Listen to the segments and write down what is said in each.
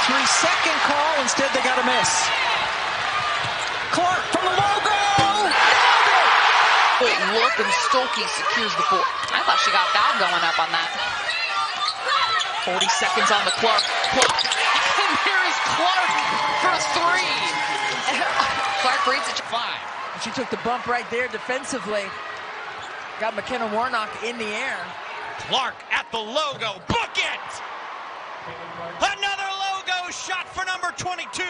3-second call. Instead, they got a miss. Clark from the logo. Good look, and Stolke secures the board. I thought she got foul going up on that. 40 seconds on the Clark. And here is Clark for three. Clark reads it to 5. She took the bump right there defensively. Got McKenna Warnock in the air. Clark at the logo. Book it! Another logo shot for number 22.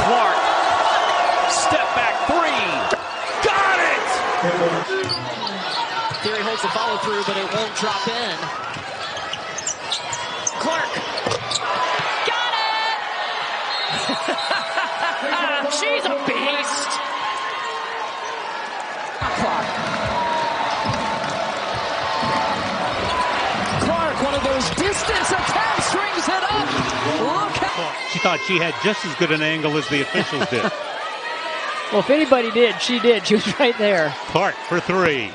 Clark. Step back three. Got it! Theory holds the follow through, but it won't drop in. Clark. Got it! She's a beast. Clark, one of those distance attempts, strings it up. Look out. She thought she had just as good an angle as the officials did. Well, if anybody did, she did. She was right there. Clark for three.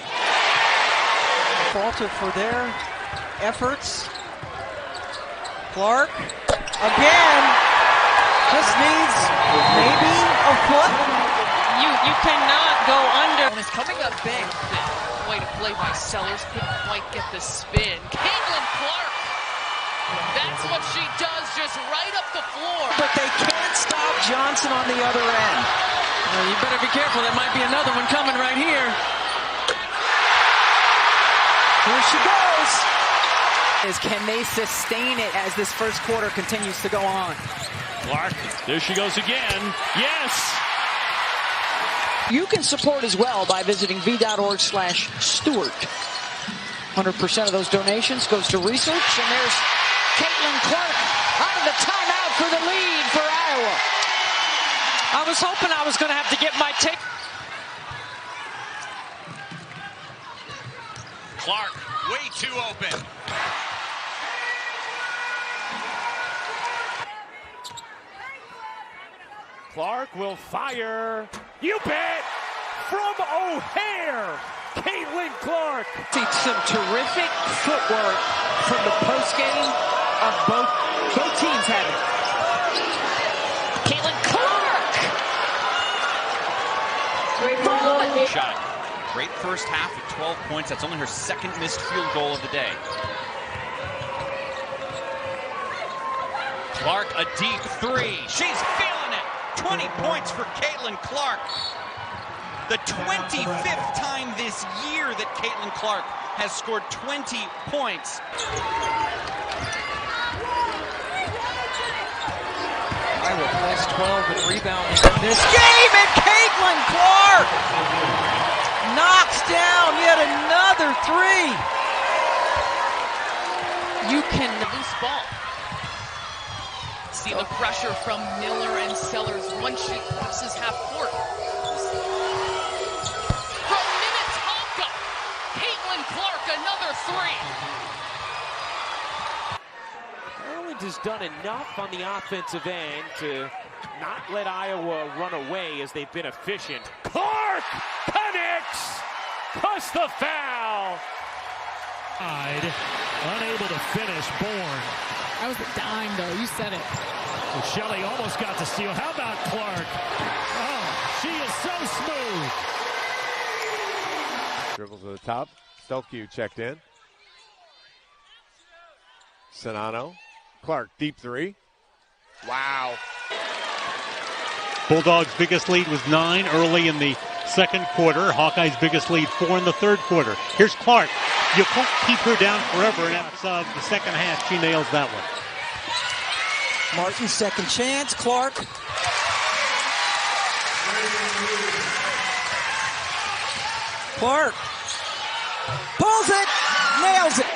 Faulted for their efforts. Clark again. Just needs maybe a foot. You cannot go under. And it's coming up big. Way to play by Sellers. Couldn't quite get the spin. Caitlin Clark. That's what she does, just right up the floor. But they can't stop Johnson on the other end. Well, you better be careful. There might be another one coming right here. Here she goes. Can they sustain it as this first quarter continues to go on? Clark, there she goes again. Yes! You can support as well by visiting v.org/Stewart. 100% of those donations goes to research, and there's Caitlin Clark out of the timeout for the lead for Iowa. I was hoping I was going to have to get my take. Clark, way too open. Clark will fire. You bet! From O'Hare, Caitlin Clark. See some terrific footwork from the postgame of both teams had it. Caitlin Clark! Shot. Great first half at 12 points. That's only her second missed field goal of the day. Clark, a deep three. She's feeling it. 20 points for Caitlin Clark. The 25th time this year that Caitlin Clark has scored 20 points. Iowa plus 12 with rebounding in this game, and Caitlin Clark knocks down yet another three. You can loose ball. See the pressure from Miller and Sellers once she crosses half court. From Minnetonka, Caitlin Clark, another three. Maryland has done enough on the offensive end to not let Iowa run away as they've been efficient. Clark connects, plus the foul. Unable to finish, Bourne. That was a dime, though. You said it. Well, Shelley almost got the steal. How about Clark? Oh, she is so smooth. Dribbles to the top. Stolke checked in. Sonano. Clark, deep three. Wow. Bulldogs' biggest lead was 9 early in the second quarter. Hawkeyes' biggest lead 4 in the third quarter. Here's Clark. You can't keep her down forever, and outside the second half, she nails that one. Martin, second chance. Clark. Clark pulls it, nails it.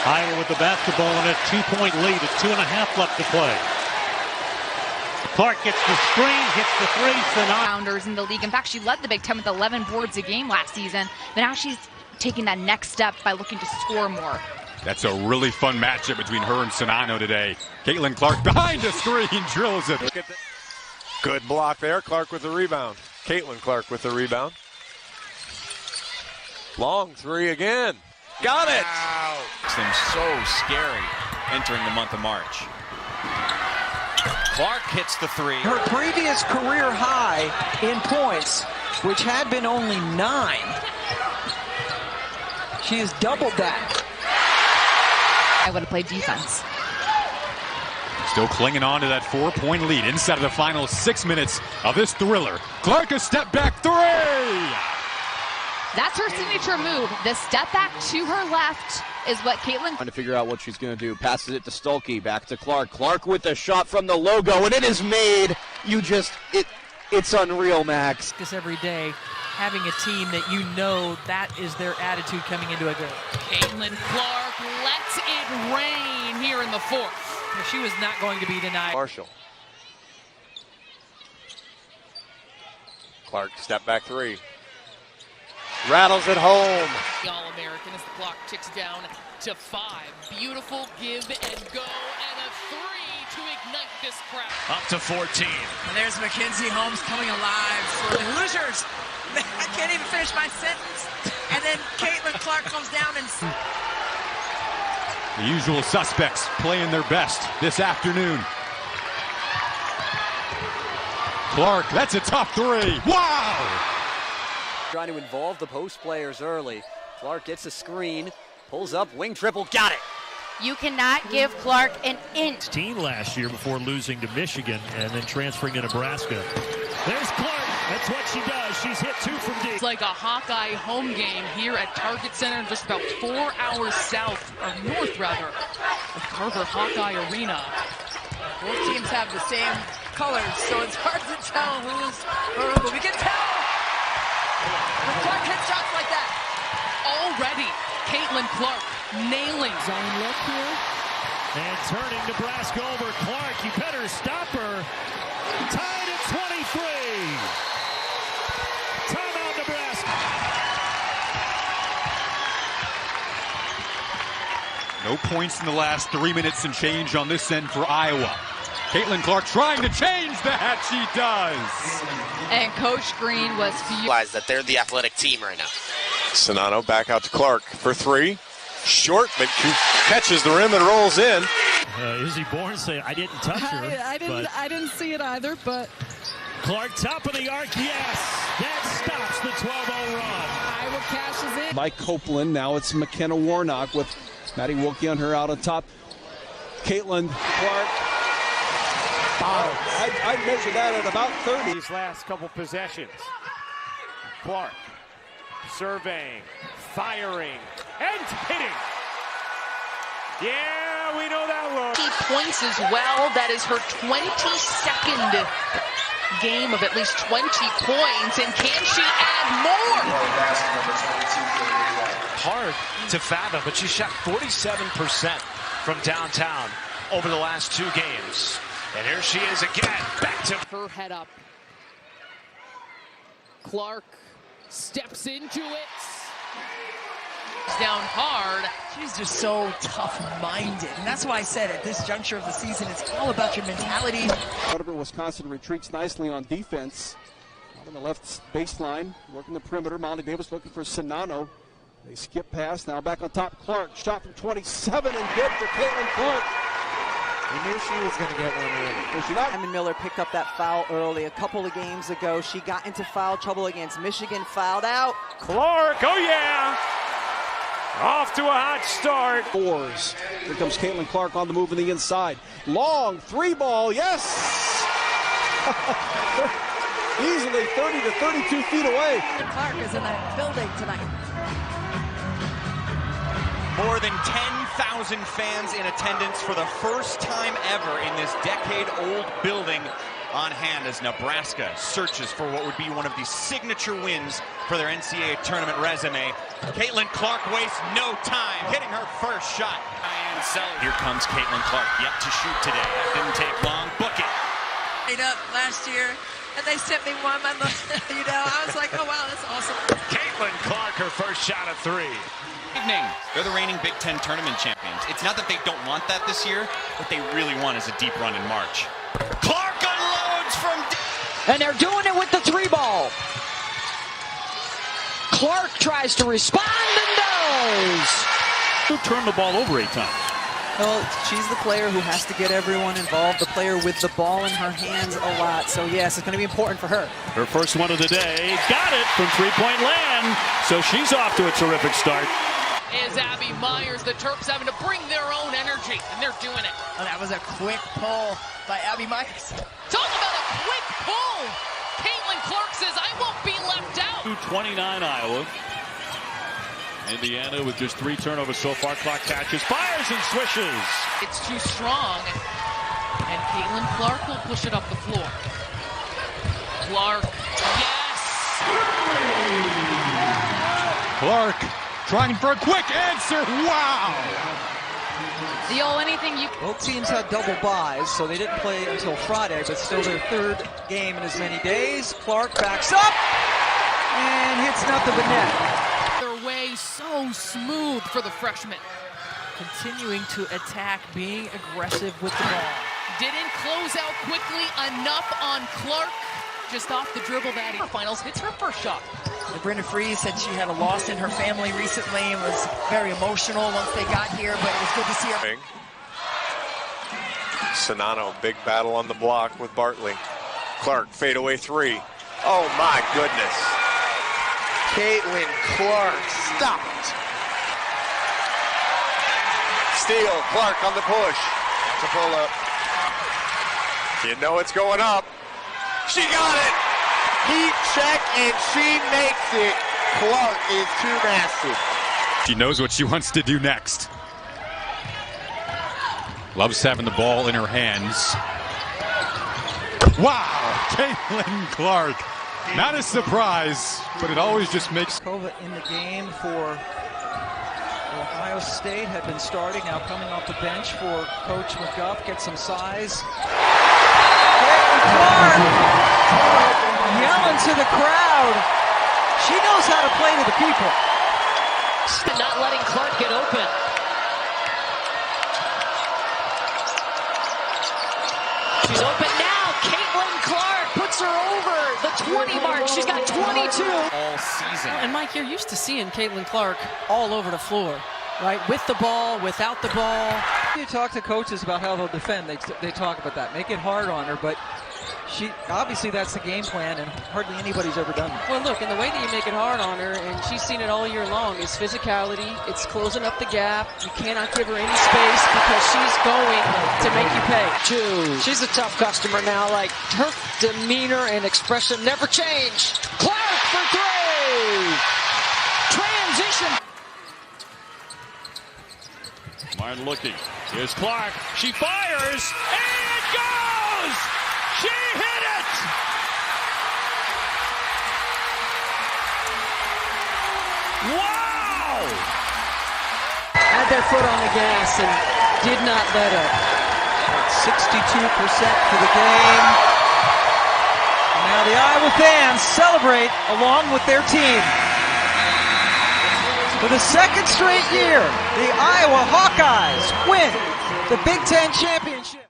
Iowa with the basketball in a 2-point lead at 2.5 left to play. Clark gets the screen, hits the three. Founders in the league. In fact, she led the Big Ten with 11 boards a game last season. But now she's taking that next step by looking to score more. That's a really fun matchup between her and Sonano today. Caitlin Clark behind the screen, drills it. Good block there. Clark with the rebound. Caitlin Clark with the rebound. Long three again. Got it! Wow. Makes them so scary entering the month of March. Clark hits the three. Her previous career high in points, which had been only 9. She has doubled that. I would have played defense. Still clinging on to that 4-point lead inside of the final 6 minutes of this thriller. Clark, a step back three! That's her signature move. The step back to her left is what Caitlin... Trying to figure out what she's going to do. Passes it to Stolke, back to Clark. Clark with the shot from the logo, and it is made. It's unreal, Max. This every day, having a team that you know that is their attitude coming into a game. Caitlin Clark lets it rain here in the fourth. She was not going to be denied. Marshall. Clark, step back three. Rattles it home. The All-American as the clock ticks down to 5. Beautiful give and go, and a 3 to ignite this crowd. Up to 14. And there's Mackenzie Holmes coming alive for the Hoosiers. I can't even finish my sentence. And then Caitlin Clark comes down and... The usual suspects playing their best this afternoon. Clark, that's a tough three. Wow! Trying to involve the post players early. Clark gets a screen, pulls up, wing triple, got it. You cannot give Clark an inch. Team last year before losing to Michigan and then transferring to Nebraska. There's Clark. That's what she does. She's hit 2 from deep. It's like a Hawkeye home game here at Target Center, just about 4 hours south, or north rather, of Carver Hawkeye Arena. Both teams have the same colors, so it's hard to tell who's who, but we can tell when Clark hits shots like that. Already, Caitlin Clark nailing. Zone look here. And turning Nebraska over. Clark, you better stop her. Tied at 23. Timeout, Nebraska. No points in the last 3 minutes and change on this end for Iowa. Caitlin Clark trying to change that. She does. And Coach Green was realize that they're the athletic team right now. Sonano back out to Clark for three. Short, but catches the rim and rolls in. Izzy Bourne say, I didn't touch her. I didn't see it either, but... Clark, top of the arc, yes. That stops the 12-0 run. Iowa cashes in. Mike Copeland, now it's McKenna Warnock with Maddie Wilkie on her out on top. Caitlin Clark. I'd measure that at about 30. These last couple possessions. Clark surveying, firing, and hitting. Yeah, we know that look. He points as well. That is her 22nd game of at least 20 points. And can she add more? Hard to fathom, but she shot 47% from downtown over the last 2 games. And here she is again, back to her head up. Clark steps into it. Down hard. She's just so tough-minded, and that's why I said at this juncture of the season, it's all about your mentality. Wisconsin retreats nicely on defense. Out on the left baseline, working the perimeter. Molly Davis looking for Sonano. They skip past, now back on top. Clark, shot from 27 and good for Caitlin Clark. We knew she was going to get one in. Emma Miller picked up that foul early. A couple of games ago, she got into foul trouble against Michigan, fouled out. Clark, oh yeah! Off to a hot start. Fours. Here comes Caitlin Clark on the move on the inside. Long 3-ball, yes! Easily 30 to 32 feet away. Clark is in that building tonight. More than 10,000 fans in attendance for the first time ever in this decade-old building on hand as Nebraska searches for what would be one of the signature wins for their NCAA tournament resume. Caitlin Clark wastes no time hitting her first shot. Here comes Caitlin Clark, yet to shoot today. That didn't take long. Book it. Made up last year, and they sent me one. I was like, oh wow, that's awesome. Caitlin Clark, her first shot at 3. Evening. They're the reigning Big Ten tournament champions. It's not that they don't want that this year. What they really want is a deep run in March. Clark unloads from and they're doing it with the 3-ball. Clark tries to respond and does. Turned the ball over 8 times. Well, she's the player who has to get everyone involved, the player with the ball in her hands a lot. So, yes, it's going to be important for her. Her first one of the day. Got it from three-point land. So she's off to a terrific start. Is Abby Myers. The Terps having to bring their own energy, and they're doing it. Oh, that was a quick pull by Abby Myers. Talk about a quick pull. Caitlin Clark says, I won't be left out. 2:29 Iowa. Indiana with just 3 turnovers so far. Clark catches, fires, and swishes. It's too strong, and Caitlin Clark will push it up the floor. Clark, yes! Clark trying for a quick answer. Wow! Both teams had double byes, so they didn't play until Friday, but still their third game in as many days. Clark backs up and hits nothing but net. Their way so smooth for the freshman. Continuing to attack, being aggressive with the ball. Didn't close out quickly enough on Clark. Just off the dribble that Finals hits her first shot. Brenda Freeze said she had a loss in her family recently and was very emotional once they got here, but it was good to see her. Sonano, big battle on the block with Bartley. Clark, fadeaway 3. Oh my goodness. Caitlin Clark stopped. Steal, Clark on the push. That's a pull-up. You know it's going up. She got it! Heat check, and she makes it. Clark is too massive. She knows what she wants to do next. Loves having the ball in her hands. Wow! Caitlin Clark. Not a surprise, but it always just makes... Kova in the game for Ohio State, had been starting, now coming off the bench for Coach McGuff, get some size. Caitlin Clark yelling to the crowd. She knows how to play to the people. Not letting Clark get open. She's open now. Caitlin Clark puts her over the 20 mark. She's got 22. All season. And Mike, you're used to seeing Caitlin Clark all over the floor, right? With the ball, without the ball. You talk to coaches about how they'll defend. They talk about that. Make it hard on her, but obviously that's the game plan, and hardly anybody's ever done that. Well, look, and the way that you make it hard on her, and she's seen it all year long, is physicality. It's closing up the gap. You cannot give her any space because she's going to make you pay. She's a tough customer now. Like, her demeanor and expression never change. Clark for 3. Transition. Martin looking. Here's Clark. She fires, and it goes! She hit it! Wow! Had their foot on the gas and did not let up. 62% for the game. Now the Iowa fans celebrate along with their team. For the second straight year, the Iowa Hawkeyes win the Big Ten Championship.